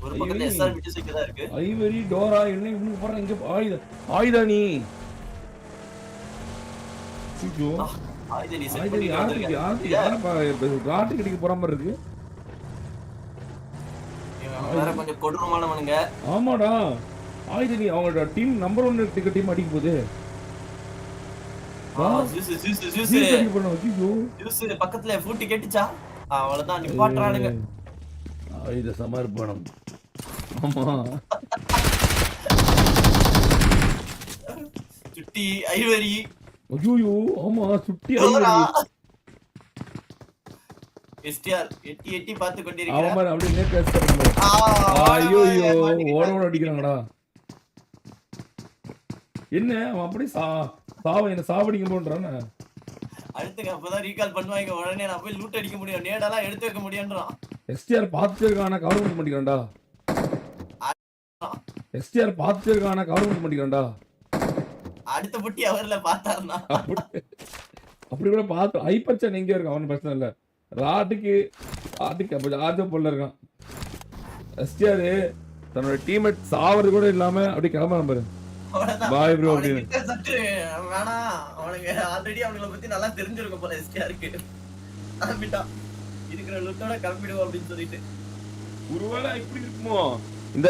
ஒரு பக்கத்துல Ivory SR music தான் இருக்கு. ஐவரி டோரா என்ன இவனுக்கு போறான் இங்க ஆயுதா நீ ஐயோ ஆயுதடி செட் ஆயுதம் பண்ணிட்டு யாருக்கு வந்திருக்காங்க. யாரப்பா ராட்டு கடிக்க போற மாதிரி இருக்கு இவன் வேற கொஞ்சம் கொடூரமானவனுங்க. ஆமாடா ஆயுத நீ அவங்களோட டீம் நம்பர் 1 டிக்கெட் டீம் அடிக்க போகுது பக்கத்துல பூட்டி கேட்டுச்சா அவ்வளவுதான் நிப்பாட்டுறானுங்க. ஆயுத சமர்ப்பணம் ஆமா சுட்டி ஐவரி ஐயோ ஆமா சுட்டி எஸ்டிஆர் எட்டி எட்டி பார்த்து கொண்டிருக்கிறான். அவன் மாதிரி அப்படியே நேத்து ஐயோ ஓட ஓட அடிக்கிறாங்கடா என்ன அவன் அப்படி என்ன சாவடிக்க போன்றானே அடுத்துக்கு அப்பதான் ரீகால் பண்ணுவாங்க. உடனே நான் போய் லூட் அடிக்க முடியும், நேடெல்லாம் எடுத்து வைக்க முடியும்ன்றான். எஸ்டிஆர் பார்த்துட்டே இருக்கான கவர் பண்ண மாட்டேங்கிறான்டா எஸ்டிஆர் பார்த்துட்டே இருக்கான கவர் பண்ண மாட்டேங்கிறான்டா அடுத்த புட்டி அவர்ல பார்த்தாருனா அப்படி கூட பார்த்து ஹைப்பர்ச்சன் எங்க இருக்கு அவன் பிரச்சனை இல்ல ராட்டுக்கு அப்ப ஆர்ஜோ போல இருக்கான் எஸ்டிஆர் தன்னோட டீம்மேட் சாவறது கூட இல்லாம அப்படி கிளம்ப நம்பரு பாய் ப்ரோ அப்படின்னு வேணா அவனுக்கு ஆல்ரெடி அவங்கள பத்தி நல்லா தெரிஞ்சிருக்கும் போல எஸ்டிஆருக்கு. கிளம்பிட்டான் இருக்கிற லுட்டோட கிளம்பிடுவோம் அப்படின்னு சொல்லிட்டு. ஒருவேளை இப்படி இருக்குமோ இந்த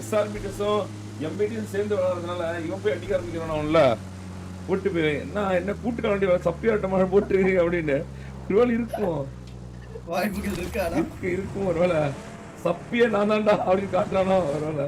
எஸ்ஆர்பிடிஸும் எம்பிடியும் சேர்ந்து விளையாடுறதுனால இவன் போய் அடிக்க ஆரம்பிக்கிறான் அவன்ல போட்டு போய் என்ன கூட்டுக்க வேண்டிய சப்பியாட்டமாக போட்டு அப்படின்னு ஒருவேளை இருக்கும் வாய்ப்புகள் இருக்கும் ஒருவேளை சப்பிய நான் தான்டா அப்படின்னு காட்டுறானோ ஒருவேளை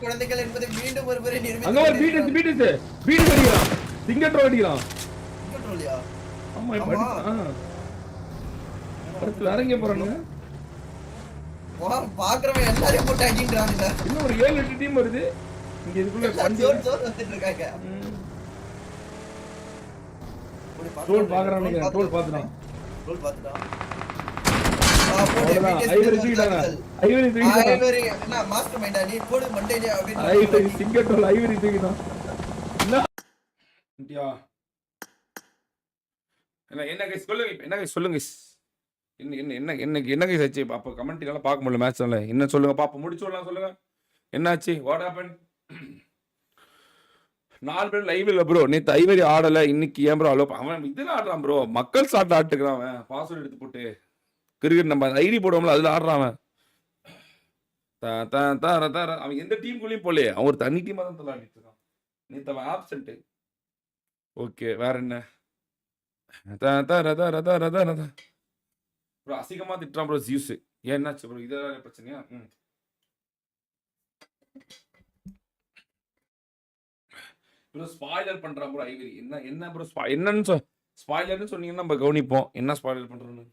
குழந்தைகள் என்பதை மீண்டும் ஒருமுறை இறங்க போறானுங்க பாக்குறவன் எல்லாரையும் போட்டு அடிக்கிறானுங்க. இன்னும் ஒரு 7-8 டீம் வருது இங்க இதுக்குள்ள வந்துட்டு இருக்காங்க. டோல் பாக்குறானுங்க டோல் பாத்துறான் ஐவரி என்ன மாஸ்டர் மைண்டா நீ போடு மண்டையிலே அப்படியே ஐவரி சிங்கட்டோல் ஐவரி தூக்கிதான் என்ன கைஸ் சொல்லுங்க என்ன கைஸ் சொல்லுங்க என்ன கைஸ் ஆச்சு அப்ப கமெண்ட் எல்லாம் பார்க்க முடியல மேட்ச்ல என்ன சொல்லுங்க பாப்போம் முடிச்சுடலாம் சொல்லுங்க என்னாச்சு வாட் ஹேப்பன் 4 பேர் லைவ் இல்ல ப்ரோ நேத்து ஐவரி ஆடல இன்னைக்கு ஏன் ப்ரோ அலோ அவன் இதுல ஆடுறான் ப்ரோ மக்கள் சாட் ஆட்டுக்கிறான் அவன் பாஸ்வேர்ட் எடுத்து போட்டு கிரிக்கெட் நம்ம ஐடி போடுவோம்ல அதுல ஆடுறான் அவன் எந்த டீமுக்குள்ளேயும் போலே அவன் ஒரு தனி டீமா தான் விளையாடிட்டு இருக்கான் நேத்து அவன் ஆப்சென்ட் ஓகே வேற என்ன ப்ரோ அசிங்கமா திட்டுறான் ப்ரோ ஜியூஸ் ஏன் என்னாச்சு ப்ரோ இதெல்லாம் பிரச்சனையா ப்ரோ ஸ்பாயிலர் பண்றான் ப்ரோ ஐவரி என்ன ப்ரோ என்னன்னு ஸ்பாயிலர்னு சொன்னீங்கன்னா நம்ம கவனிப்போம் என்ன ஸ்பாயிலர் பண்றோன்னு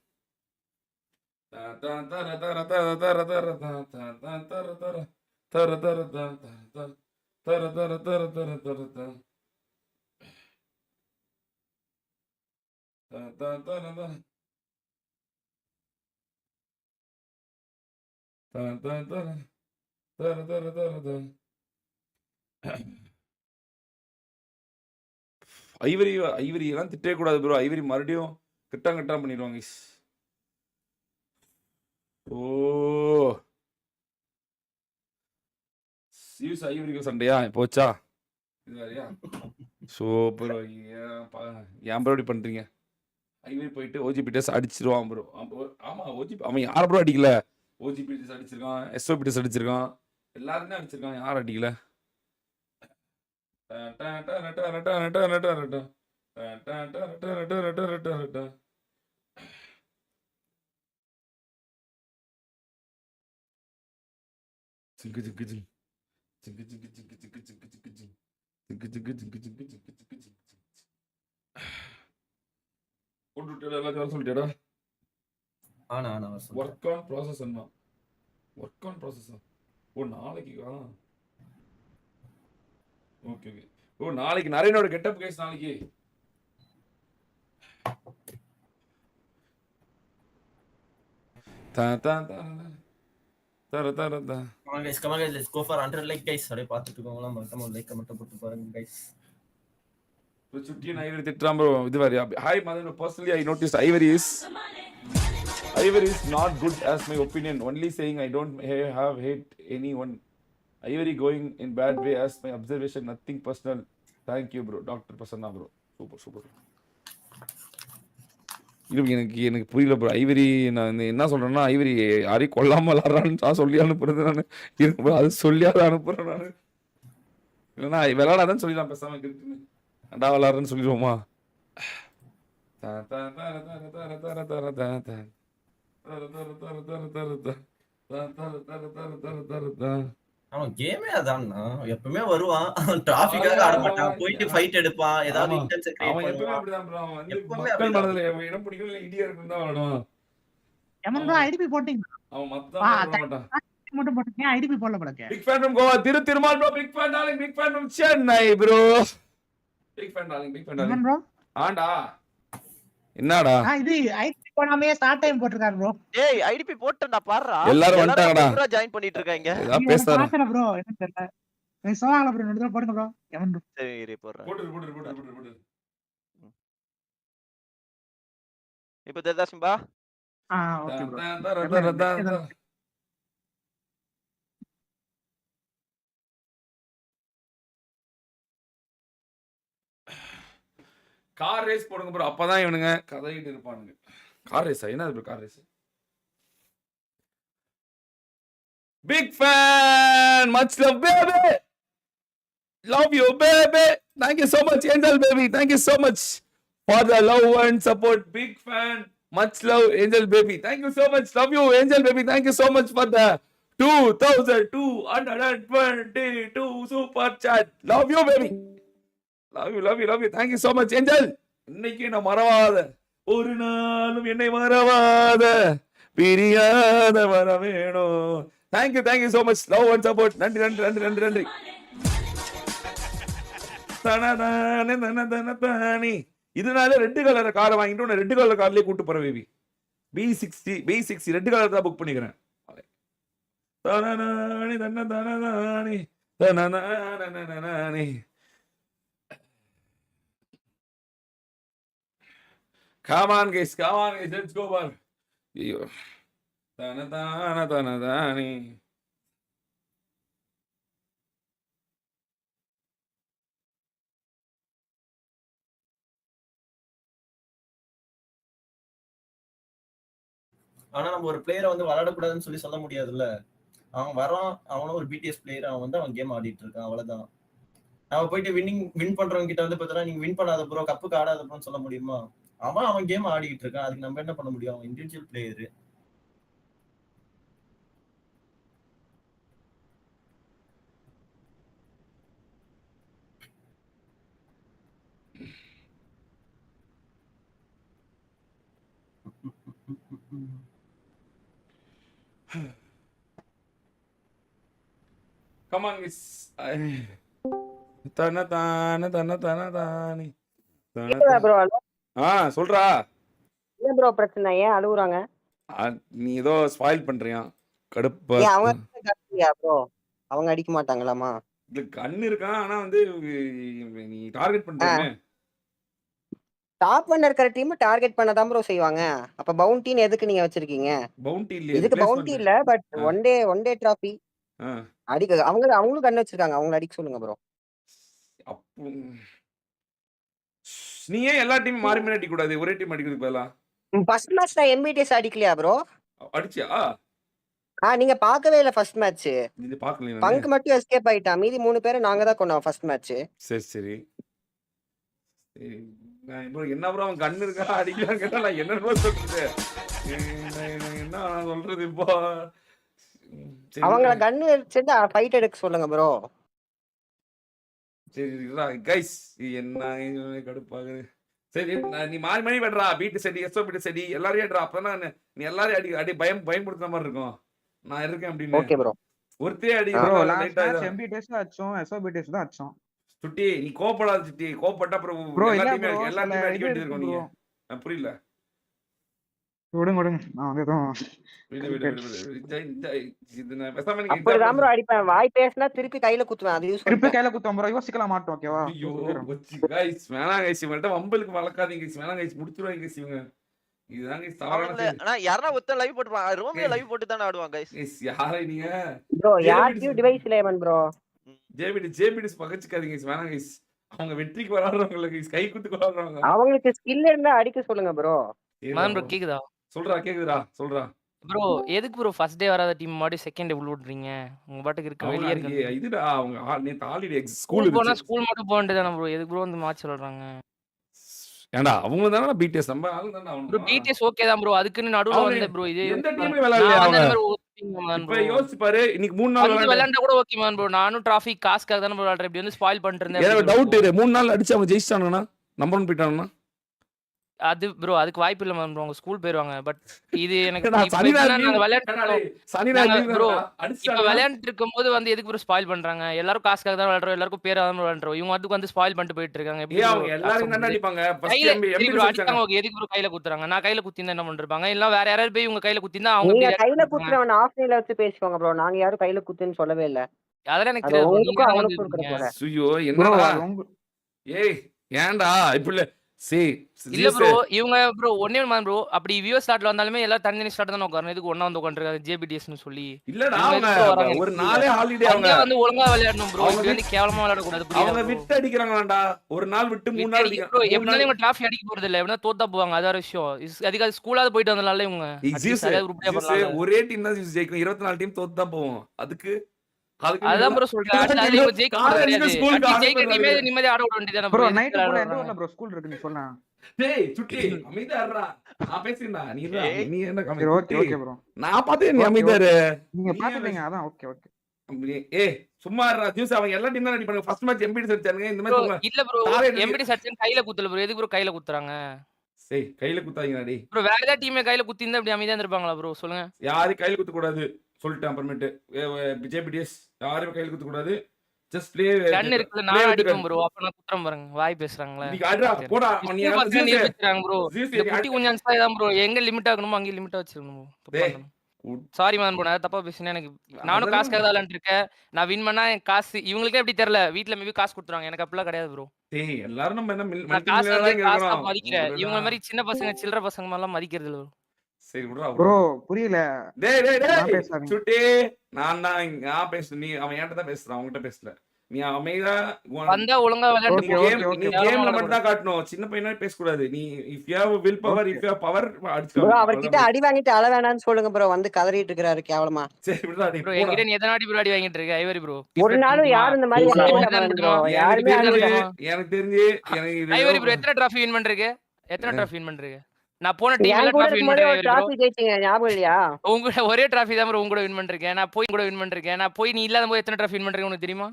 ஐவரி எல்லாம் திட்டவே கூடாது ப்ரோ ஐவரி மறுபடியும் கிட்டா பண்ணிடுவாங்க ஓ சியூஸ் ஐவரிக்கு சண்டையா போச்சா இது வேறையா சூப்பர் ஏன் ப்ரோ இப்படி பண்றீங்க ஐவரி போயிட்டு ஓஜிபிடிஎஸ் அடிச்சிருவான் ப்ரோ ஆமா ஓஜிபி அவன் யார ப்ரோ அடிக்கல ஓஜிபிடிஎஸ் அடிச்சிருக்கான் எஸ்ஓபிடிஎஸ் அடிச்சிருக்கான் எல்லாருமே அடிச்சிருக்கான் யார் அடிக்கல போட்டு விட்டு எல்லாத்தையும் வர சொல்லிட்டேடா. ஆனா வர சொல்றேன். ஒர்க் ஆன் ப்ராசஸ் என்ன? ஒர்க் ஆன் ப்ராசஸா? ஓ நாளைக்கு ஓகே ஓகே. ஓ நாளைக்கு நரேனோட கெட்டப் கைஸ் நாளைக்கு. தா தா தா தர தர தா. Come on guys, let's go for 100 like guys. அப்படியே பார்த்துட்டு இருக்கவங்களாம் மறக்காம ஒரு லைக் மட்டும் போட்டு பாருங்க guys. சுட்டியன் ஐவரி திட்டுறான் ப்ரோ. இது வேறையா? Hi Madan, personally I noticed Ivory is not good as my opinion. Only saying I don't have hate anyone. Ivory going in bad way as my observation. Nothing personal. Thank you bro. Dr. Prasanna bro. Super. எனக்கு புரியல bro. Ivory நான் என்ன சொல்றேன்னா, Ivory யாரையும் கொல்லாம விளாட்றான்னு நான் சொல்லி அனுப்புறது. நான் இருக்கு அது சொல்லியாத அனுப்புறேன் நான். இல்லைன்னா விளாடாதான் சொல்லிடலாம் பேசாம இருக்குன்னு. அண்டா விளாட்றேன்னு சொல்லிடுவோமா? அவன் கேமே அதான்ண்ணா. எப்பவுமே வருவான். டிராஃபிக்காக ஆட மாட்டான். போயிட்டு ஃபைட் எடுப்பான். ஏதாவது இன்டென்ஷன் கிரியேட் அவன் எப்பவுமே பண்ணுவான். அப்படிதான் ப்ரோ. அவன் வந்து எப்பவுமே மக்கள் அப்படிதான். மனதில் இடம் பிடிக்கும் இல்லை இடியா இருக்குன்னு தான் விளாடுவான். எமன் ப்ரோ ஐடிபி போட்டீங்க. அவன் மத்தவன் விளாட மாட்டான். மட்டும் போட்டீங்க. ஐடிபி போடல போலக்கே. Big fan from Goa. Thirumal bro. Big fan darling. Big fan from Chennai bro. Big fan darling. எமன் ப்ரோ ஆண்டா என்னடா இது ஐடிபி போடாமயே ஸ்டார்ட் டைம் போட்டுருக்காரு ப்ரோ. ஏய் ஐடிபி போட்டேன்டா பாருடா. எல்லாரும் வந்துட்டாங்கடா. ப்ரோ ஜாயின் பண்ணிட்டு இருக்காங்க. ஏதா பேசுறா ப்ரோ. என்ன தெரியல. நீ சொன்னாங்களா ப்ரோ? நடுவுல போடுங்க ப்ரோ. எமன் ப்ரோ. சரி இரு போடுறேன். போடு. இப்போ தெரியுதா Simba? Okay bro. Car race போடுங்க ப்ரோ. அப்பதான் இவனுங்க கதையிட்டு இருப்பானுங்க. கார் ரேஸா? என்னது bro car race? Big fan. Much love baby. Love you baby. Thank you so much Angel baby. Thank you so much for the love and support. Big fan. Much love Angel baby. Thank you so much. Love you Angel baby. Thank you so much for the 2222 super chat. Love you baby. Love you. Thank you so much Angel. இன்னைக்கு நான் மறவாத, ஒரு நாளும் என்னை மறவாத, பிரியாத வர வேணும். Thank you so much. Love and support. நன்றி. இதனால ரெட் கலர் காரை வாங்கிட்டு உன்னை ரெட் கலர் கார்லயே கூட்டு போறேன் பேபி. B60 ரெட் கலர் தான் புக் பண்ணிக்கிறேன். Come on guys, let's go bar. Tanadani. ஆனா நம்ம ஒரு பிளேயரை வந்து விளையாடக்கூடாதுன்னு சொல்லி சொல்ல முடியாதுல்ல. அவன் வரான், அவனும் ஒரு பிடிஎஸ் பிளேயர், அவன் வந்து அவன் கேம் ஆடிட்டு இருக்கான், அவ்வளவுதான். அவன் போயிட்டு வின் பண்றவங்க கிட்ட வந்து பார்த்தா நீங்க வின் பண்ணாத ப்ரோ, கப்புக்கு ஆடாத ப்ரோன்னு சொல்ல முடியுமா? அவன் கேம் ஆடிட்டு இருக்கான், அதுக்கு நம்ம என்ன பண்ண முடியும்? அவன் individual player. Come on guys. Tanadani. Bro சொல்றா. என்ன ப்ரோ பிரச்சனை? ஏன் அழுகுறாங்க? நீ ஏதோ ஸ்பாயில் பண்றியா? கடுப்பா. ப்ரோ அவங்க அடிக்க மாட்டாங்களாமா? இது கண்ணு இருக்கான், ஆனா வந்து நீ டார்கெட் பண்றீங்க. டாப் 1 இருக்கிற டீம் டார்கெட் பண்ணதான் ப்ரோ செய்வாங்க. அப்ப பவுண்டின்னு எதுக்கு நீங்க வச்சிருக்கீங்க? பவுண்டி இல்ல. இதுக்கு பவுண்டி இல்ல, பட் ஒன் டே டிராஃபி அடிக்க அவங்களும் கண்ணு வச்சிருக்காங்க. அவங்கள அடிக்க சொல்லுங்க ப்ரோ. நீ ஏன் எல்லா டீமும் மாறி மாறி அடிக்க கூடாது? ஒரே டீம் அடிக்கிறதுக்கு பதிலா ஃபர்ஸ்ட் மேட்ச் நான் எம்பிடிஎஸ் அடிக்கலையா ப்ரோ? அடிச்சியா? நீங்க பார்க்கவே இல்ல ஃபர்ஸ்ட் மேட்ச். நீ பார்க்கல. பங்க் மட்டும் எஸ்கேப் ஆயிட்டான். மீதி 3 பேரை நாங்க தான் கொண்டோம் ஃபர்ஸ்ட் மேட்ச். சரி. ப்ரோ என்ன ப்ரோ அவன் கண்ணு இருக்கா அடிக்கலாம் கேட்டா நான் என்ன சொல்றது? என்ன சொல்றது இப்போ? அவங்கள கண்ணு வச்சுட்டு ஃபைட் எடுக்க சொல்லுங்க ப்ரோ. சரி கைஸ், என்ன கடுப்பாகுது. சரி நீ மாறி மாறி விடுறா, பீட்டு செடி எஸ்ஓ பீட்டு செடி எல்லாரையும் எடுறா. அப்பதான் நீ எல்லாரையும் அடி பயன்படுத்துற மாதிரி இருக்கும். நான் இருக்கேன் அப்படின்னு ஓகே ப்ரோ. ஒருத்தே அடி ப்ரோ லைட்டா லாஸ்ட் மேட்ச் இதான். எம்பிடிஎஸ் தான் அடிச்சோம், எஸ்ஓபிடிஎஸ் தான் அடிச்சோம். சுட்டி நீ கோபப்படாத சுட்டி, கோபப்பட்டா அப்புறம் ப்ரோ எல்லா இல்ல டீமே ப்ரோ, எல்லா சில டீமே அடிக்க இது வேண்டியது இருக்கு இருக்கும் ப்ரோ. நீங்க. புரியல. விடுங்க நான் வந்து எதுவும் இது நான் பேசாம நீங்க அப்படிதான் ப்ரோ அடிப்பேன். வாய் பேசினா திருப்பி கையில குத்துவேன். அதையும் திருப்பி சொல்லிட்டேன். கையில குத்தம் ப்ரோ, யோசிக்கலாம் மாட்டோம். ஓகேவா? ஐயோ guys வேணாம் guys, இவங்கள்ட்ட வம்பலுக்கு வளர்க்காதீங்க guys. வேணாம் guys, முடிச்சிருவாங்க guys இவங்க. இதுதான் guys தவறான அவங்கள செயல். ஆனா யாரா ஒருத்தன் லைவ் போட்டுப்பாங்க. ரோமியோ லைவ் போட்டு தானே ஆடுவாங்க guys. guys யாரை நீங்க ப்ரோ யார்கிட்டயும் டிவைஸ் இலேவன் ப்ரோ. ஜேபிடி பகச்சுக்காதீங்க guys. வேணாம் guys. அவங்க வெற்றிக்கு விளையாடுறவங்க guys, கை குத்துக்கு விளையாடுறவங்க. அவங்களுக்கு ஸ்கில் இருந்தா அடிக்க சொல்லுங்க ப்ரோ. மதன் ப்ரோ கேக்குதா? சொல்றா கேக்குதுடா சொல்றா. ப்ரோ எதுக்கு ப்ரோ ஃபர்ஸ்ட் டே வராத டீம் மறுபடியும் செகண்ட் டே உள்ள விடுறீங்க? உங்க பாட்டுக்கு இருக்க வெளியே அவங்க இருக்கு. இதுடா அவங்க நேத்து ஹாலிடே ஸ்கூல் ஸ்கூல் போனா இருந்துச்சு. ஸ்கூல் மட்டும் போக வேண்டியதானே ப்ரோ? எதுக்கு ப்ரோ வந்து மாத்தி சொல்றாங்க? ஏன்டா அவங்க தானே பிடிஎஸ் நம்ம ஆளு தானே ப்ரோ அவனும். பிடிஎஸ் ஓகே தான் ப்ரோ. அதுக்குன்னு நடுவுல அவனு வந்த ப்ரோ இது எந்த டீமே விளையாடலையா நான் வந்து அவன்? அந்த மாதிரி ஓட்டிங்க மதன் இப்ப ப்ரோ. யோசிச்சு பாரு, இன்னைக்கு 3 நாள் வந்து விளையாண்டு விளையாண்டா கூட ஓகே மதன் ப்ரோ. நானும் டிராஃபி காசுக்காக தானே ப்ரோ விளையாடுறேன். இப்படி வந்து ஸ்பாயில் பண்ணிட்டு இருந்தேன். ஏதாவது எப்படி டவுட் bro? இரு. 3 நாள் அடிச்சு அவங்க ஜெயிச்சிட்டானுங்கன்னா நம்பர் 1 போயிட்டானுன்னா அது ப்ரோ அதுக்கு வாய்ப்பு இல்ல மதன் ப்ரோ. அவங்க ஸ்கூல் போயிருவாங்க. பட் இது எனக்கு ஏடா இப்ப சனி எப்படின்னா ஞாயிறு நாங்க leave. விளையாண்டு ஏடா இருக்கோம். டேய், சனி ஞாயிறு நாங்க leave ப்ரோ தானடா. இப்ப அடிச்சிட்டானுங்கன்னா விளையாண்டு இருக்கும்போது வந்து எதுக்கு ப்ரோ ஸ்பாயில் பண்றாங்க? எல்லாரும் காசுக்காக தான் விளையாடுறோம். எல்லாருக்கும் பேரா தான் விளையாடுறோம். இவங்க அதுக்கு வந்து ஸ்பாயில் பண்ணிட்டு போயிட்டு இருக்காங்க. எப்படி ப்ரோ அவங்க எல்லாரும் தானே அடிப்பாங்க. ஃபர்ஸ்ட் கையில எம்பி சரி எம்பி ப்ரோ அடிச்சாங்க. அடிச்சாங்க. ஓகே எதுக்கு ப்ரோ கையில குத்துறாங்க? நான் கையில குத்திருந்தா என்ன பண்ணிருப்பாங்க? இல்ல வேற யாராவது போய் இவங்க கையில குத்திருந்தா அவங்க நீங்க எப்படி கையில react பண்ணிருப்பாங்க? குத்துறவன் ஆஃப்லைன்ல வச்சு பேசிக்கோங்க ப்ரோ. நாங்க யாரும் கையில குத்துன்னு சொல்லவே இல்ல. அதெல்லாம் எனக்கு அது தெரியாது ப்ரோ. நீங்க உங்களுக்கும் தானே வந்து அவனுக்கும் இருக்கிற இருக்கீங்க. போல. ஐயோ ப்ரோ என்னடா அது உங்க ஏய் ஏன்டா இப்படி இல்ல ப்ரோ இவங்க ப்ரோ ஒன்னே ஒன்று ப்ரோ. அப்படி வியூ ஸ்டார்ட்ல வந்தாலுமே எல்லாம் தனி ஸ்டார்ட் தான் உட்காரணும். இதுக்கு ஒண்ணா வந்து உட்காந்துருக்காங்க ஜேபிடிஎஸ்னு சொல்லி. இல்லடா இவங்க அவங்க எதுக்கு bro வராங்க ஒரு எனக்கு நாளே ஹாலிடே அவங்க அங்கேயே வந்து ஒழுங்கா விளையாடணும் ப்ரோ. அவங்க இப்படி வந்து கேவலமா விளையாட கூடாது. அவங்க புரியுதா ப்ரோ? விட்டு அடிக்கிறாங்களாடா. ஒரு நாள் விட்டு 3 நாள் ப்ரோ அடிக்கிறாங்க. 3 எப்படினாலும் நாள் இவங்க டிராஃபி அடிக்க போறது இல்ல. எப்படினா தோத்தா போவாங்க. அது ஒரு விஷயம். அதுக்கு ஸ்கூலாவது போயிட்டு வந்தனால இவங்க ஜியூஸ் அட்லீஸ்ட் உருப்படியா பண்ணலாம். ஒரே டீம் தான் ஜியூஸ் ஜெயிக்கும். 24 டீம் தோத்து தான் போவோம். அதுக்கு அதுதான் ப்ரோ சொல்றேன். அதுல இவங்க ஜெயிக்க போறது கிடையாது. அட்லீஸ்ட் ஜெயிக்க டீமே நிம்மதியா ஆட விட வேண்டியதானே ப்ரோ ப்ரோ. நைட் ஃபுல்லா எந்த ஊர்ல ப்ரோ ஸ்கூல் இருக்கு நீ சொன்னா? டேய் சுட்டி அமைதியா இருடா. நான் பேசினா நீ இருடா. ஏய். நீ என்ன சரி கமெண்ட் ஓகே ஓகே ப்ரோ. நான் பாத்தே நீ Okay, அமைதியா இரு. நீங்க நீ பாத்துட்டீங்க அதான். Okay okay. ஏய் சும்மா இருடா ஜூஸ். அவங்க எல்லா டீம் தான் ரெடி பண்ணுங்க. ஃபர்ஸ்ட் மேட்ச் எம்பிடி அடிச்சானுங்க. இந்த ப்ரோ மேட்ச் இல்ல ப்ரோ தாரே அடிக்க- எம்பிடி சச்சன் கையில குத்தல ப்ரோ. எதுக்கு ப்ரோ கையில குத்துறாங்க? சரி கையில குத்தாதீங்கடா டேய். ப்ரோ வேற ஏதாவது டீமே கையில குத்திருந்தா அப்படி அமைதியா இருந்திருப்பாங்களா ப்ரோ? சொல்லுங்க. யாரையும் கையில குத்த கூடாது சொல்லிட்டேன். அப்புறமேட்டு ஜேபிடிஎஸ் யாரையும் கையில குத்த கூடாது. ஜஸ்ட் ப்ளே கன் இருக்குல்ல நான் அடிக்கும் ப்ரோ. அப்ப நான் குத்துறேன் பாருங்க. வாய் பேசுறாங்களே. நீ அடிடா போடா. நீ பசங்க நிரூபிச்சாங்க ப்ரோ. ஜூஸ் இந்த குட்டி குஞ்சான் தான் ப்ரோ. எங்க லிமிட் ஆகணுமோ அங்க லிமிட்டா வச்சிரணும். டேய். Sorry man bro. நான் தப்பா பேசினேன். எனக்கு நானும் காசுக்காக தான் விளையாண்டு இருக்கேன். நான் வின் பண்ணா என் காசு இவங்களுக்கே எப்படி தெரியல. வீட்ல மேபி காசு கொடுத்துறாங்க. எனக்கு அப்படிலாம் கிடையாது ப்ரோ. டேய் எல்லாரும் நம்ம என்ன நான் காசு மல்டி வந்து இங்க காசா இருக்கோம். மதிக்கிறேன். இவங்க மாதிரி சின்ன பசங்க சில்லற பசங்க மாதிரிலாம் மதிக்கிறது இல்ல ப்ரோ. சரி விடுடா. ப்ரோ புரியல. டேய் டேய் நான் டேய் பேசாதீங்க. சுட்டி நான் பேசுறேன். நீ அவன் என்கிட்ட தான் பேசுறான். அவன்கிட்ட பேசல. நீ அமைதியா வந்தா ஒழுங்கா விளையாண்டு Okay, போ. okay, okay. நீ கேம்ல மட்டும் தான் காட்டணும். சின்ன பையனா பேச கூடாது. நீ if you have will power if you have power bro அடிச்சுக்கலாம். அவர்கிட்ட அடி வாங்கிட்டு அழ வேணாம்னு சொல்லுங்க ப்ரோ. வந்து கதறிட்டு இருக்காரு கேவலமா. சரி விடுடா டேய் ப்ரோ போடா. என்கிட்ட நீ எதனாடி ப்ரோ அடி வாங்கிட்டு இருக்க? Ivory bro. ஒரு நாளும் யாரும் இந்த மாதிரி ஒரு அடிக்கல நாள் மதன் ப்ரோ. மட்டுமா? யாருமே எனக்கு அடிக்கல. தெரிஞ்சு எனக்கு இது ஐவரி ப்ரோ எத்தனை டிராஃபி வின் பண்றீங்க? எத்தனை டிராஃபி வின் பண்றீங்க? நான் போன என் டீம்ல கூட டிராஃபி வின் இருக்கும்போது ஒரு பண்றேன் ப்ரோ. டிராஃபி ஜெயிச்சீங்க ஞாபகம் இல்லையா? உங்க ஒரே டிராஃபி தான் ப்ரோ உங்க கூட வின் பண்ணிருக்கேன். நான் போய் கூட வின் பண்ணிருக்கேன். நான் போய் நீ இல்லாத போது எத்தனை டிராஃபி வின் பண்றீங்க உனக்கு தெரியுமா?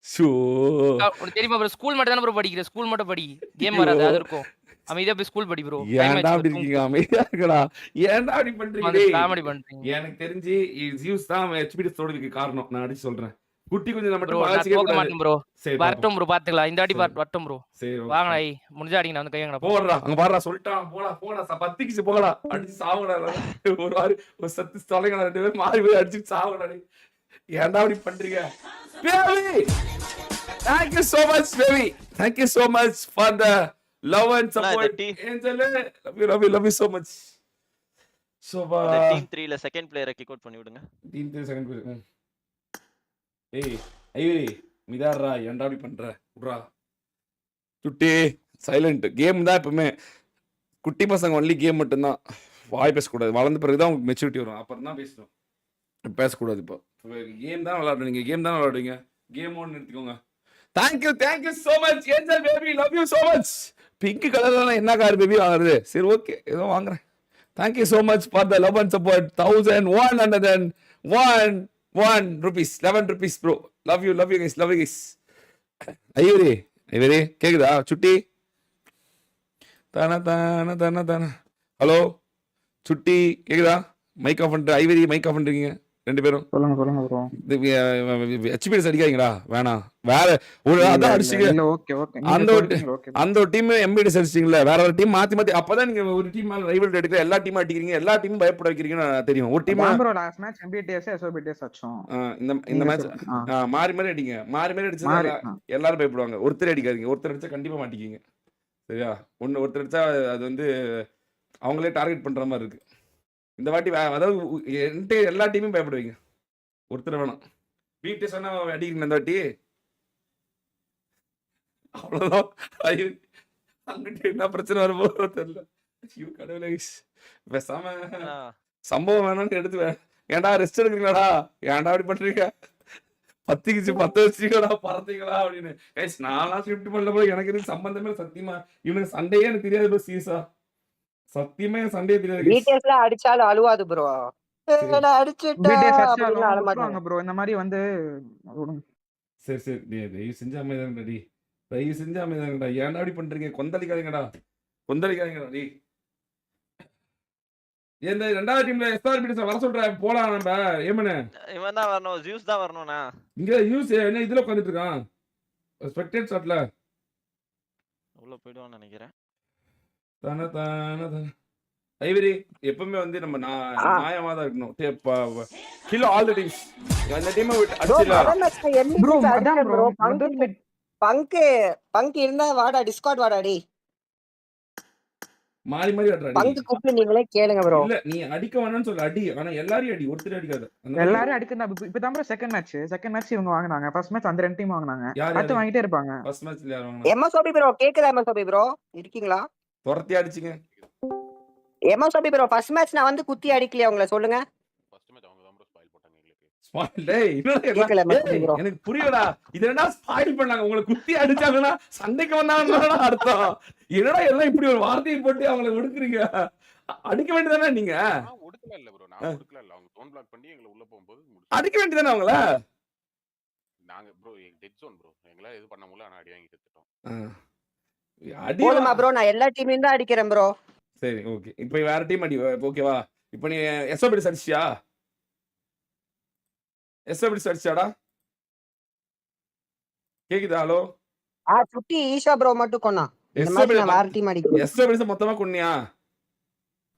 ஷோ உனக்கு தெரியுமா ப்ரோ? ஸ்கூல் மட்டும் தானே ப்ரோ படிக்கிற. ஸ்கூல் மட்டும் படி. கேம் வராது. அது இருக்கும். அமைதியா போய் ஸ்கூல் படி ப்ரோ. ஏன்டா அப்படி இருக்கீங்க? அமைதியா இருக்கடா. ஏன்டா அப்படி பண்றீங்க வந்து டேய்? காமெடி பண்றீங்க. எனக்கு தெரிஞ்சு ஜியூஸ் தான் ஹெச்பிடி தோடுறதுக்கு காரணம். நான் அடிச்சு சொல்றேன். குட்டி கொஞ்சம் ப்ரோ மட்டும் நான் பாச்சிக்க தோக்க கூடாது. மாட்டேன் ப்ரோ. சரி வரட்டும் ப்ரோ பாத்துக்கலாம். இந்த வாட்டி சரி. வரட்டும் ப்ரோ. சரி வாங்க ஐ முடிஞ்சா அடிங்க. நான் வந்து கையங்கடா போ. போடுறா. அங்க பாருடா சொல்லிட்டான். போடா பத்திக்கிச்சு போகடா. அடிச்சு சாவுடா. ஒரு வாரி ஒரு சத்து தொலைங்கடா. 2 பேரும் மாறி போய் அடிச்சு சாவுடா டேய். ஏன்டா அப்படி பண்றீங்க? Baby Thank you so much baby. Thank you so much for the love and support. Angel love you so much. So team 3 ல செகண்ட் பிளேயரை கிக் அவுட் பண்ணி விடுங்க. Team 3 second player. ஏய் ஐவரி மிதாரா ஏன்டா அப்படி பண்ற? விட்றா. சுட்டி சைலண்ட். கேம் தான் எப்பவுமே குட்டி பசங்க ஒன்லி கேம் மட்டும்தான். வாய் பேசக்கூடாது. வளர்ந்த பிறகு தான் உங்களுக்கு மெச்சூரிட்டி வரும். அப்புறம் தான் பேசணும். பேசக்கூடாது. இப்போ கேம் தான் விளையாடுறீங்க. கேம் தான் விளையாடுவீங்க. கேம் ஒன்று நிறுத்திக்கோங்க. Thank you so much angel baby. Love you so much. Pink கலர்ல என்ன கார் பேபி வாங்குறது? சரி ஓகே ஏதோ வாங்குறேன். Thank you so much for the love and support. 1101 rupees 11 rupees bro. Love you guys. Ivory கேக்குதா சுட்டி? தான தான தான தான. ஹலோ சுட்டி கேக்குதா? மைக் ஆஃப் பண்ணிட்டு ஐவரி மைக் ஆஃப் பண்ணிருக்கீங்க 2 பேரும். சொல்லுங்க சொல்லுங்க ப்ரோ. ஹெச்பிஎஸ் அடிக்காதீங்களா? வேணாம். வேற ஒரு அதான் அடிச்சிங்க. இல்ல ஓகே ஓகே. அந்த நீங்க ஒரு சொல்றீங்க ஓகே. அந்த ஒரு டீம் எம்பிடிஎஸ் அடிச்சிங்களா? வேற ஒரு டீம் மாத்தி மாத்தி அப்பதான் நீங்க ஒரு டீம் மேல ரைவல் எடுக்கிற எல்லா டீமும் அடிக்கிறீங்க. எல்லா டீமும் பயப்பட வைக்கிறீங்கன்னு எனக்கு தெரியும். ஒரு டீம் அதான் bro last match MBTS SOBTS அடிச்சோம். இந்த நீங்க மேட்ச் மாறி மாறி அடிங்க. மாறி மாறி அடிச்சா மாறி எல்லாரும் பயப்படுவாங்க. ஒருத்தர் அடிக்காதீங்க. ஒருத்தர் அடிச்சா கண்டிப்பா மாட்டிக்கிங்க. சரியா? ஒருத்தர் அடிச்சா அது வந்து அவங்களே டார்கெட் பண்ற மாதிரி இருக்கு. இந்த வாட்டி அதாவது எல்லா டீமும் பயப்பட வைங்க. ஒருத்தர் வேணாம். வீட்டு சொன்னா அடிக்கிறீங்க இந்த வாட்டி. அவ்வளவுதான். ஐயோ, அங்கிட்டு என்ன பிரச்சனை வருமோ தெரியல. ஐயோ கடவுளே. பேசாம சம்பவம் வேணாம்னு எடுத்து ஏன்டா ரெஸ்ட் எடுக்கிறீங்களாடா? ஏன்டா அப்படி பண்றீங்க? பத்து வச்சுங்களா பறந்தீங்களா அப்படின்னு. நான்லாம் ஸ்கிரிப்ட் பண்ணல போல. எனக்கு இது சம்பந்தமே சத்தியமா இவனுக்கு சண்டையே எனக்கு தெரியாது ப்ரோ. சீரியஸா சத்தியமா சண்டையே தெரியாது. பிடிஎஸ்ல அடிச்சாலும் அழுவாது ப்ரோ. MBTS அடிச்சாலும் விட்டுருவாங்க ப்ரோ. இந்த மாதிரி வந்து சரி சரி தயவு செஞ்சு அமைதாங்கடா டி. தயவு செஞ்சு அமைதாங்கடா. ஏன்டா அப்படி பண்றீங்க? கொந்தளிக்காதீங்கடா. கொந்தளிக்காதீங்கடா டி. இந்த 2வது டீம்ல SRBTS வர சொல்றேன். போலாம் நம்ம. ஏமனே இவன் தான் வரணும். ஜூஸ் தான் வரணும்னா. இங்க யூஸ் என்ன இதுல உட்கார்ந்துட்டு இருக்கான்? ஸ்பெக்டேட் ஷாட்ல உள்ள போய்டுவான்னு நினைக்கிறேன். தான தான தான. ஐவரி எப்பவுமே வந்து நம்ம நியாயமா தான் இருக்கணும். Kill all the teams. அந்த டீமை அடிச்சிடலாம். ப்ரோ அதான் ப்ரோ பங்க் இருந்தா வாடா டிஸ்கார்ட் வாடாடி. மாறி மாறி அடிடா. பங்க் கூப்பிட்டு நீங்களே கேளுங்க ப்ரோ. இல்ல நீ அடிக்க வேணாம்னு சொல்ல. அடி. ஆனா எல்லாரும் அடி. ஒருத்தர் அடிக்காத. எல்லாரும் அடிக்கணும். இப்பதான் ப்ரோ செகண்ட் மேட்ச் இவங்க வாங்குனாங்க. ஃபர்ஸ்ட் மேட்ச் அந்த 2 டீம் வாங்குனாங்க. அடுத்து வாங்கிட்டே இருப்பாங்க. ஃபர்ஸ்ட் மேட்ச்ல யார் வாங்குனா? எம்எஸ்ஓபி ப்ரோ கேக்குதா? எம்எஸ்ஓபி ப்ரோ இருக்கீங்களா? துரத்தி அடிச்சிங்க. எம்எஸ்ஓபி ப்ரோ ஃபர்ஸ்ட் மேட்ச் நான் வந்து குத்தி அடிக்கலையா உங்களை? சொல்லுங்க. ஃபர்ஸ்ட் மேட்ச் அவங்க தான் ப்ரோ ஸ்பாயில் போட்டாங்க எங்களுக்கு. ஸ்பாயில் டேய் எனக்கு புரியலடா. இது என்னடா ஸ்பாயில் பண்ணாங்க? உங்களை குத்தி அடிச்சாங்கன்னா சண்டைக்கு வந்தாங்கன்னு அர்த்தம். என்னடா எல்லாம் இப்படி ஒரு வார்த்தையை போட்டு அவங்களை ஒடுக்குறீங்க? அடிக்க வேண்டியதானே நீங்க? ஒடுக்கல இல்ல ப்ரோ. நான் ஒடுக்கல இல்ல. அவங்க டோன் பிளாக் பண்ணி எங்களை உள்ள போகும்போது அடிக்க வேண்டியதானே அவங்கள? நாங்க ப்ரோ டெட் ஜோன் ப்ரோ. எங்கள இது பண்ண முடியல. ஆனா அடி வாங்கி செத்துட்டோம். போதுமா ப்ரோ? நான் எல்லா டீமையும் தான் அடிக்கிறேன் ப்ரோ. சரி ஓகே. இப்போ வேற டீம் அடி. ஓகேவா? இப்போ நீ SOBTS அடிச்சியா? SOBTS அடிச்சாடா? கேக்குதா? ஹலோ சுட்டி ஈஷா ப்ரோ மட்டும் கொன்னா. இந்த மேட்ச் நான் வேற டீம் அடிக்கிறேன். SOBTS மொத்தமா கொன்னியா?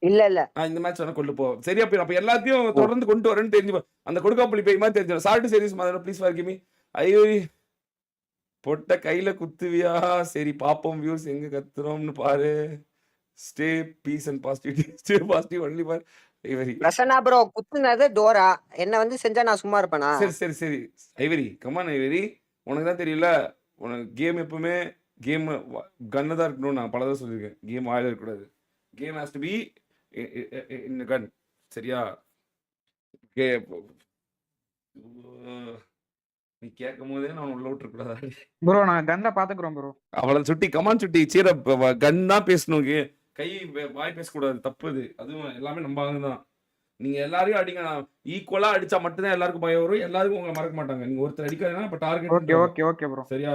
இல்ல இந்த மேட்ச் வேணா கொண்டு போ. சரியா? அப்ப எல்லாத்தையும் தொடர்ந்து கொண்டு வரேன்னு தெரிஞ்சு அந்த கொடுக்காப்புளி பேய் மாதிரி தெரிஞ்சு சால்ட் சீரிஸ் மாதிரி ப்ளீஸ் ஃபார்கிவ் மீ. ஐயோ பொட்ட கையில குத்துவியா? சரி பாப்போம் வியூஸ் எங்க கத்துறோம்னு பாரு. Stay peace and positivity. Stay positive only for Ivory. Prasanna bro குத்துனது டோரா. என்ன வந்து செஞ்சா நான் சும்மா இருப்பேனா? சரி சரி சரி ஐவரி கமான் ஐவரி. உனக்கு தான் தெரியல. உனக்கு கேம் எப்பவுமே கேம் கன்னு தான் இருக்கணும். நான் பலதான் சொல்லியிருக்கேன். கேம் வாயில இருக்கக்கூடாது. Game has to be in gun. சரியா? நீ கேட்கும் போதே நான் உள்ள விட்டுருக்கூடாது ப்ரோ. நான் கன்ல பாத்துக்கிறோம் ப்ரோ. அவளை சுட்டி கமான் சுட்டி சீர கன் தான் பேசணும். கை வாய் பேசக்கூடாது. தப்புது. அதுவும் எல்லாமே நம்பாங்க தான். நீங்க எல்லாரையும் அடிங்க. ஈக்குவலா அடிச்சா மட்டும்தான் எல்லாருக்கும் பயம் வரும். எல்லாருக்கும் உங்களை மறக்க மாட்டாங்க. நீங்க ஒருத்தர் அடிக்காதுன்னா இப்ப target. Okay okay okay bro. சரியா?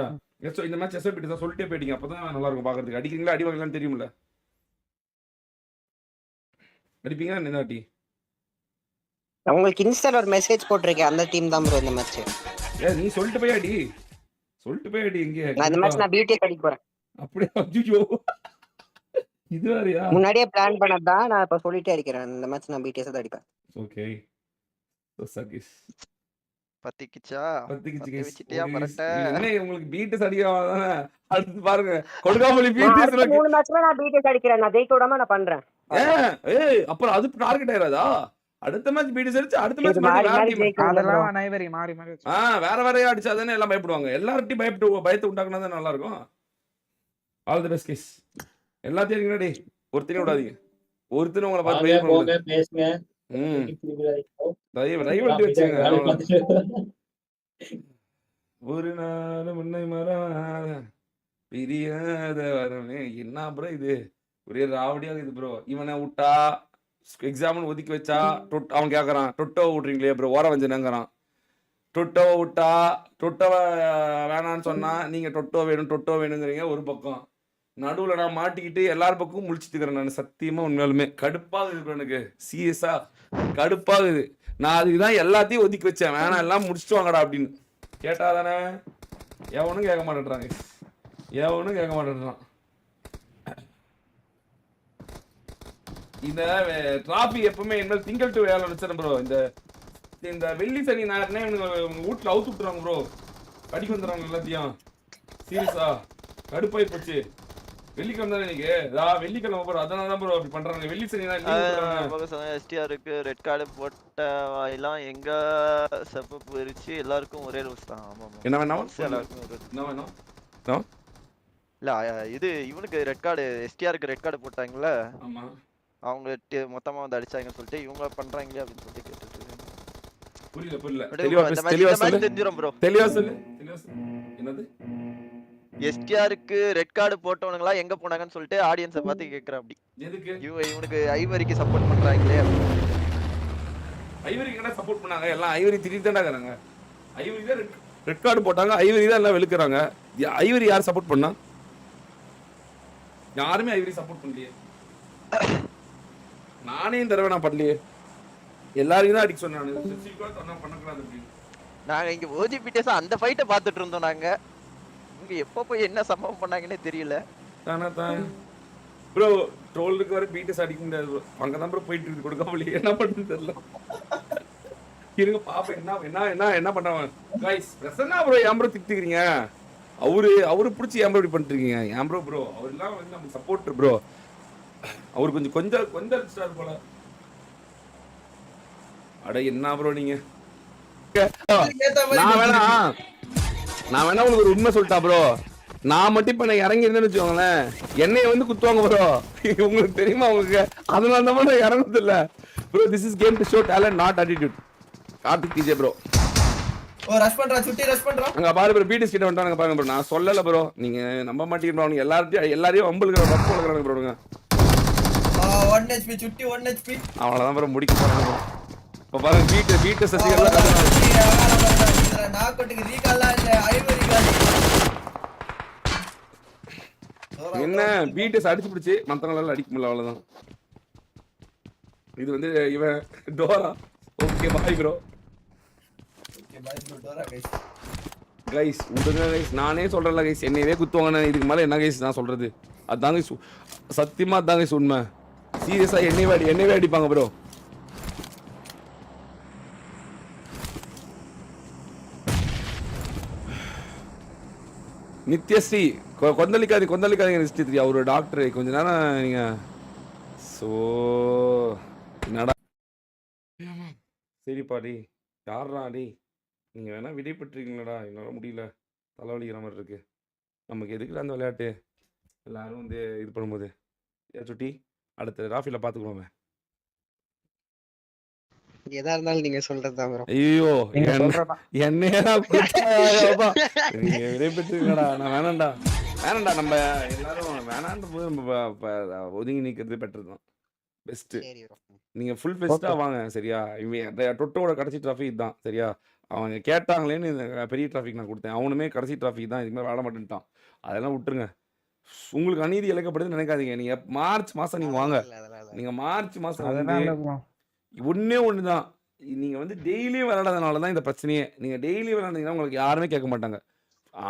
இந்த மேட்ச் SOBTS சொல்லிட்டே போயிட்டீங்க. அப்பதான் நல்லா இருக்கும் பாக்குறதுக்கு. அடிக்கிறீங்களா அடி வாங்கலாம்னு தெரியும்ல? அடிப்பீங்களா இந்த வாட்டி? உங்களுக்கு இன்ஸ்டால ஒரு மெசேஜ் போட்டிருக்கேன். அந்த டீம் தான் ப்ரோ இந்த மேட்ச். நீ சொல்லிட்டு போய் அடி. சொல்லிட்டு போய் அடி. எங்க நான் இந்த மேட்ச் நான் BTS அடிக்க போறேன். அப்படியே ஐயோ இது வேறயா? முன்னாடியே பிளான் பண்ணதான். நான் இப்ப சொல்லிட்டே அடிக்கிறேன். இந்த மேட்ச் நான் BTS தான் அடிப்பேன். ஓகே சர்கிஸ் பத்திக்கிச்சா? பத்திக்கிச்சு வச்சிட்டியா பரட்ட? என்ன உங்களுக்கு BTS அடிக்காம அடுத்து பாருங்க கொடுக்காமலி BTS 3 மேட்ச்ல நான் BTS அடிக்கிறேன். நான் ஜெயிக்க விடாம நான் பண்றேன். அப்புறம் அது டார்கெட் ஆயிராதா? அடுத்த மேட்ச் BTS அடிச்சு அடுத்த மேட்ச் அதெல்லாம் நைவரி மாறி மாறி வேற வேறையா அடிச்சாதானே எல்லாம் பயப்படுவாங்க. எல்லார்ட்டையும் பயத்தை உண்டாக்குனா தான் நல்லா இருக்கும். All the best guys. எல்லாத்தையும் இருக்கீங்கடி. ஒருத்தரையும் விடாதீங்க. ஒருத்தரும் உங்களை பார்த்து பேசுங்க. ஒரு நாள் முன்னை மரம் பிரியாத வரமே. என்ன ப்ரோ இது? ஒரே ராவடியாக இது ப்ரோ. இவனை விட்டா எக்ஸாம்பிள் ஒதுக்கி வச்சா அவன் கேட்கறான் டொட்டோ விட்றீங்களே ப்ரோ ஓர வஞ்சனங்கிறான். டொட்டோவை விட்டா டொட்டோவை வேணான்னு சொன்னா நீங்க டொட்டோ வேணுங்கிறீங்க ஒரு பக்கம். நடுவுல நான் மாட்டிக்கிட்டு எல்லார் பக்கமும் முழிச்சிட்டு இருக்கிறேன் நான். சத்தியமா உண்மையாலுமே கடுப்பாகுது bro எனக்கு. சீரியஸா கடுப்பாகுது. நான் அதுக்கு தான் எல்லாத்தையும் ஒதுக்கி வச்சேன். வேணாம் எல்லாம் முடிச்சுட்டு வாங்கடா அப்படின்னு. கேட்டா தானே எவனும் கேட்க மாட்டேன்றாங்க. எவனும் கேட்க மாட்டேன்றான். இந்த டிராஃபி எப்பவுமே என்ன திங்கள் டு வேலை வச்சிருந்தேன் ப்ரோ. இந்த வெள்ளி சனி ஞாயிறுனே இவங்க வீட்டில் அவுத்து விட்டுறாங்க ப்ரோ. படிக்க வந்துடுறாங்க எல்லாத்தையும். சீரியஸா கடுப்பாய் போச்சு. வெள்ளிக்கிழமை தானே இன்னைக்கு? வெள்ளிக்கிழமை ப்ரோ. அதனால தான் ப்ரோ அப்படி பண்றாங்க. வெள்ளி சனி எஸ்டிஆருக்கு ரெட் கார்டு போட்ட வாயெல்லாம் எங்க செப்ப போயிருச்சு. எல்லாருக்கும் ஒரே ரூல்ஸ் தான். ஆமா என்ன வேணாம் எல்லாருக்கும் என்ன வேணும் இல்ல இது இவனுக்கு ரெட் கார்டு எஸ்டிஆருக்கு ரெட் கார்டு போட்டாங்கல்ல. ஆமா அவங்க மொத்தமா வந்து அடிச்சாங்கன்னு சொல்லிட்டு இவங்க பண்றாங்களே அப்படின்னு சொல்லிட்டு கேட்டுட்டு இருக்கேன். புரியல தெரிஞ்சிரும் ப்ரோ. தெளிவா சொல்லு. என்னது எஸ்டிஆருக்கு ரெட் கார்டு போட்டவனுங்களா எங்க போனாங்கன்னு சொல்லிட்டு ஆடியன்ஸை பார்த்து கேக்குறேன். அப்படி எதுக்கு இவனுக்கு ஐவரிக்கு சப்போர்ட் பண்றாங்களே. ஐவரிக்கு என்ன சப்போர்ட் பண்ணாங்க? எல்லாம் ஐவரி திடீர் தான்டா இருக்காங்க. ஐவரி தான் ரெட் கார்டு போட்டாங்க. ஐவரி தான் எல்லாம் வெளுக்குறாங்க. ஐவரி யார் சப்போர்ட் பண்ணா? யாருமே ஐவரி சப்போர்ட் பண்ணலையே. நானே இந்த தடவை நான் பண்ணலையே. எல்லாரையும் தான் அடிக்க சொன்னானு பண்ணக்கூடாது அப்படின்னு. நாங்க இங்க ஓஜிபிடிஎஸ் அந்த ஃபைட்டை பார்த்துட்டு இருந்தோம். நாங்க இங்க எப்ப போய் என்ன சம்பவம் பண்ணாங்கன்னே தெரியல. தானா தான் ப்ரோ. ட்ரோலுக்கு வர பீட்டஸ் அடிக்க முடியாது ப்ரோ. அங்கே தான் ப்ரோ போயிட்டு இருக்கு. கொடுக்காமலே என்ன பண்ணுறது தெரியல. இருங்க பாப்பா என்ன என்ன என்ன என்ன பண்ணுறாங்க கைஸ். பிரசன்னா ப்ரோ ஏன் ப்ரோ திட்டுக்கிறீங்க? அவரு பிடிச்சி ஏன் ப்ரோ இப்படி பண்ணிருக்கீங்க? ஏன் ப்ரோ ப்ரோ அவர்லாம் வந்து நம்ம சப்போர்ட் ப்ரோ. அவர் கொஞ்சம் அடிச்சிட்டாரு போல. அட என்ன ப்ரோ நீங்க? நான் வேணா உங்களுக்கு ஒரு உண்மை சொல்லிட்டா ப்ரோ. நான் மட்டும் இப்ப நான் இறங்கி இருந்தேன்னு வச்சுக்கோங்களேன், என்னைய வந்து குத்துவாங்க ப்ரோ. உங்களுக்கு தெரியுமா உங்களுக்கு? அதனால தான் நான் இறங்குறது இல்ல bro. This is game to show talent not attitude. Karthik DJ bro. ஓ ரஷ் பண்றா சுட்டி ரஷ் பண்றா. அங்க பாரு ப்ரோ பீடிஸ் கிட்ட வந்துட்டாங்க பாருங்க ப்ரோ. நான் சொல்லல ப்ரோ. நீங்க நம்ப மாட்டீங்க ப்ரோ. நீங்க எல்லாரையும் வம்புலுக்குற வப்பு வளக்குறாங்க ப்ரோங்க. 1 HP சுட்டி 1 HP. அவ்வளவுதான் ப்ரோ முடிக்க போறாங்க ப்ரோ. இப்ப பாருங்க பீட் சசிகலா நாக்கட்டுக்கு ரீகாலா இல்ல ஐவரி காலி. என்ன பீட்டஸ் அடிச்சு பிடிச்சி மத்தவங்களால அடிக்க முடியல. அவ்வளவுதான். இது வந்து இவன் Dora. Okay bye bro. Okay bye bro Dora guys. Guys விடுங்க கைஸ். நானே சொல்றேன்ல கைஸ், என்னையவே குத்துவாங்க. இதுக்கு மேல என்ன கைஸ் நான் சொல்றது? அதாங்க சத்தியமா அதாங்க கைஸ் உண்மை. சீரியஸா என்னையவே அடிப்பாங்க ப்ரோ. நித்யஸ்ரீ கொந்தளிக்காதீங்க நித்யஸ்ரீ. அவரு டாக்டர். கொஞ்ச நேரம் நீங்க என்னடா சரிப்பா டி யாரா டி நீங்க வேணா விடைபெற்றிருக்கீங்களா? என்னால முடியல, தலைவலிக்கிற மாதிரி இருக்கு. நமக்கு எதுக்கு அந்த விளையாட்டு? எல்லாரும் வந்து இது பண்ணும்போது சுட்டி அடுத்த ராஃபில பாத்துக்கோமே. எதா இருந்தாலும் நீங்க சொல்றதுதான் ப்ரோ. ஐயோ நீங்க சொல்றதா என்னையா நீங்க விடைபெற்றிருக்கடா. நான் வேணாண்டா. நம்ம எல்லாரும் வேணான்ற போது நம்ம ஒதுங்கி நிக்கிறது பெட்டர் தான். பெஸ்ட். சரி ப்ரோ. நீங்க ஃபுல் பெஸ்டா வாங்க சரியா? டொட்டோட கடைசி டிராஃபி இதுதான் சரியா? அவங்க கேட்டாங்களேன்னு இந்த பெரிய டிராஃபிக் நான் கொடுத்தேன். அவனுமே கடைசி டிராஃபிக் தான், இதுக்கு மேலே விளாட மாட்டேன்ட்டான். அதெல்லாம் விட்டுருங்க. உங்களுக்கு அநீதி இழைக்கப்படுதுன்னு நினைக்காதீங்க. நீங்க மார்ச் மாசம் நீங்க வாங்க. நீங்க மார்ச் மாசம் வந்து ஒன்னே ஒண்ணுதான். நீங்க வந்து டெய்லியும் விளையாடாதனால தான் இந்த பிரச்சனையே. நீங்க டெய்லி விளையாடுறீங்கன்னா உங்களுக்கு யாருமே கேட்க மாட்டாங்க.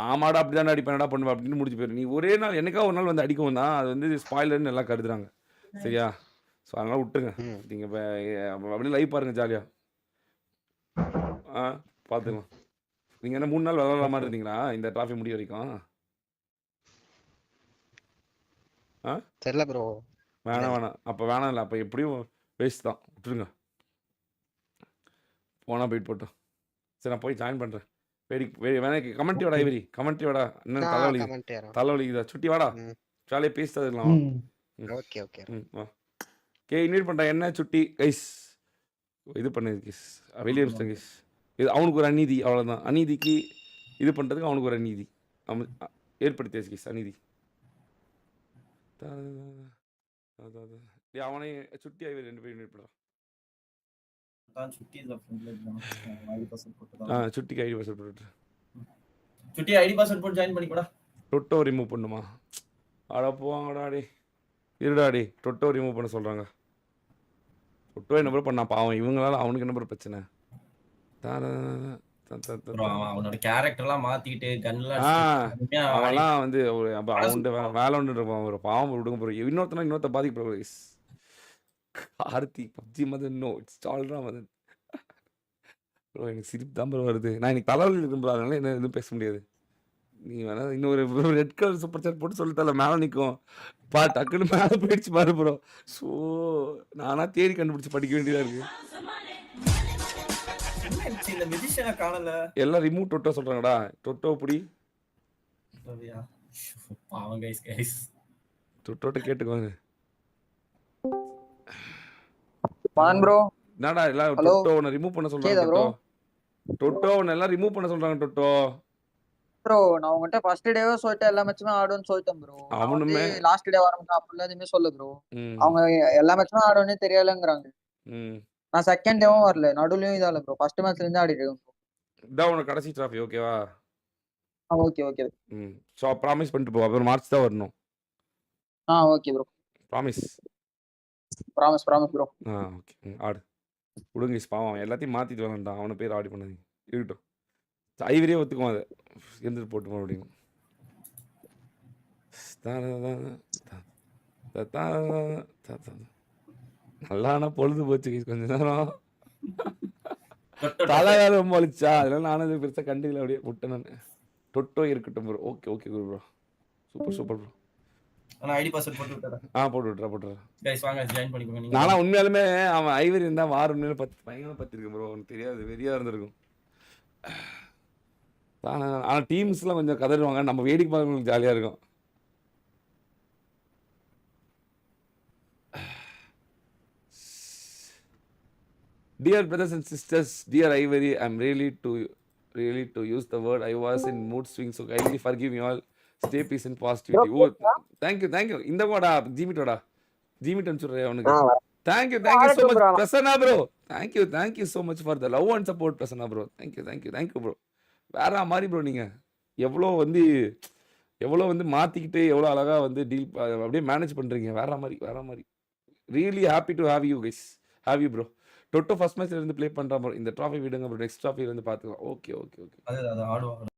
ஆமாடா அப்படிதான் அடிப்பேன்டா பண்ணுவேன் அப்படின்னு முடிச்சு போயிடும். நீ ஒரே நாள் என்னைக்கா ஒரு நாள் வந்து அடிக்கவும் தான் அது வந்து ஸ்பாயிலர்னு எல்லாம் கருதுறாங்க சரியா? ஸோ அதனால விட்டுருங்க. நீங்க அப்படியே லைவ் பாருங்க ஜாலியா. பார்த்துக்கலாம். நீங்க என்ன 3 நாள் விளையாடுற மாதிரி இருந்தீங்களா இந்த டிராஃபி முடிய வரைக்கும்? தெரியல ப்ரோ. வேணாம் அப்போ வேணாம் இல்லை. அப்போ எப்படியும் வேஸ்ட் தான், விட்டுருங்க. போனால் போயிட்டு போட்டோம். சரி நான் போய் ஜாயின் பண்ணுறேன். வேணா கமெண்ட்ரி வாடா ஐவரி. கமெண்ட்ரி வாடா. என்ன தலைவலிக்குதா? சுட்டி வாடா. ஜாலியாக பேசிட்டது இருக்கலாம். ஓகே ஓகே வா. இன்வைட் பண்ணுறேன். என்ன சுட்டி கைஸ் இது பண்ணது கைஸ் வெளியே இருந்தேன் கைஸ். இது அவனுக்கு ஒரு அநீதி, அவ்வளோதான். அநீதிக்கு இது பண்ணுறதுக்கு அவனுக்கு ஒரு அநீதி ஏற்படுத்தியாச்சு கைஸ். அநீதி அவனை சுட்டி ஐவர் 2 பேரும் இன்வைட் பண்ணுறான். சுட்டிக்கு ஐடி பாஸ்வேர்ட் போட்டு சுட்டி ஐடி பாஸ்வேர்ட் போட்டு ஜாயின் பண்ணிக்கோடா. டொட்டோ ரிமூவ் பண்ணுமா? அட போவாங்கடா டே. இருடா டே. டொட்டோ ரிமூவ் பண்ண சொல்றாங்க. டொட்டோ என்ன ப்ரோ பண்ணா பாவம், இவங்களால அவனுக்கு என்ன ப்ரோ பிரச்சனை? ப்ரோ அவன் அவனோட கேரக்டர்லாம் மாத்திட்டு கன்லாம் ஆ அடிச்சுட்டு அவன்லாம் வந்து படம் அவன்கிட்ட வேலை ஒன்று இருப்பான் ப்ரோ. பாவம் விடுங்க ப்ரோ. இன்னொருத்த பாதிக்க bro. Karthi PUBG Madan no it's ஆல்ரா மதன் ப்ரோ. எனக்கு சிரிப்பு தான் ப்ரோ வருது. நான் எனக்கு தலைவலி இருக்கும் ப்ரோ, அதனால என்ன எதுவும் பேச முடியாது. நீ வேணா இன்னொரு ரெட் கலர் சூப்பர் சாட் போட்டு சொல்லித்தல, மேலே நிற்கும் டக்குன்னு மேலே போயிடுச்சு பாரு ப்ரோ. ஸோ நானா தேடி கண்டுபிடிச்சி படிக்க வேண்டியதாக இருக்கு. இந்த மியூசிஷியனை காணல. எல்லாம் ரிமூவ் டொட்டோ சொல்றாங்கடா. டொட்டோ புடி பாவம் கைஸ். டொட்டோட்ட கேட்டுக்கோங்க. மான் ப்ரோ என்னடா எல்லாம் Hello. டொட்டோ உன்னை ரிமூவ் பண்ண சொல்றாங்க. கேக்குதா bro? டொட்டோ உன்னை எல்லாம் ரிமூவ் பண்ண சொல்றாங்க. டொட்டோ ப்ரோ நான் உங்ககிட்ட ஃபர்ஸ்ட் டேவே சொல்லிட்டு எல்லா மேட்சுமே ஆடுன்னு சொல்லிட்டேன் ப்ரோ. அவனுமே லாஸ்ட் டே வரமாட்டேன் அப்படிலாம் எதுவுமே சொல்ல ப்ரோ. ம் அவங்க எல்லா மேட்சுமே ஆடுன்னு தெரியலங்கிறாங்க. ம் நான் செகண்ட் டேவும் வரல, நடுவுலயும் இதால ப்ரோ. ஃபர்ஸ்ட் மேட்ச்ல இருந்து ஆடிட்டு இருக்கேன் ப்ரோ. இதான் உனக்கு கடைசி ட்ராஃபி ஓகேவா? Okay okay. ம் ஸோ ப்ராமிஸ் பண்ணிட்டு போ. அப்புறம் மார்ச் தான் வரணும். Okay bro. Promise. Promise bro. Okay ஆடு விடுங்க. பாவம் எல்லாத்தையும் மாற்றிட்டு வரேன்டா. அவனை பேர் ஆடி பண்ணாதீங்க. இருக்கட்டும். ஐவரியே ஒத்துக்குவான் அதை இருந்துட்டு போட்டு போக முடியும். நல்லானா பொழுது போச்சு கொஞ்ச நேரம். தலையால ரொம்ப அழிச்சா, அதனால நானும் பெருசாக கண்டுக்கல, அப்படியே விட்டேன் நான். டொட்டோ இருக்கட்டும் bro. Okay okay bro. Super bro. நான் ஐடி பாஸ்வேர்ட் போட்டு விட்டுறேன். போட்டு விட்டுறேன். கைஸ் வாங்க ஜாயின் பண்ணிக்கோங்க நீங்க. நானா உண்மையாலுமே அவன் ஐவரி இருந்தா வாரம் உண்மையில பயங்கரமா பத்திருக்கு ப்ரோ. உனக்கு தெரியாது, வெறியா இருந்திருக்கும். ஆனா டீம்ஸ்லாம் கொஞ்சம் கதறுவாங்க, நம்ம வேடிக்கை பார்க்கறவங்களுக்கு ஜாலியா இருக்கும். Dear brothers and sisters, dear Ivory, I'm really to use the word. I was in mood swing, so kindly forgive me all. Stay peace and positivity. Oh, thank you. இந்த கோடா ஜிமிட்டோடா. ஜிமிட் அனுப்பிச்சுடுறேன் அவனுக்கு. Thank you so much Prasanna bro. Thank you so much for the love and support Prasanna bro. Thank you bro. வேற மாதிரி bro. நீங்க எவ்வளோ வந்து மாத்திக்கிட்டு எவ்வளோ அழகா வந்து டீல் அப்படியே மேனேஜ் பண்றீங்க. வேற மாதிரி really happy to have you guys. Have you bro. டொட்டோ ஃபர்ஸ்ட் மேட்ச்ல இருந்து ப்ளே பண்றான் ப்ரோ. இந்த ட்ராஃபி விடுங்க ப்ரோ. நெக்ஸ்ட் ட்ராஃபில இருந்து பார்த்துக்கலாம். ஓகே அது ஆடுவாங்க.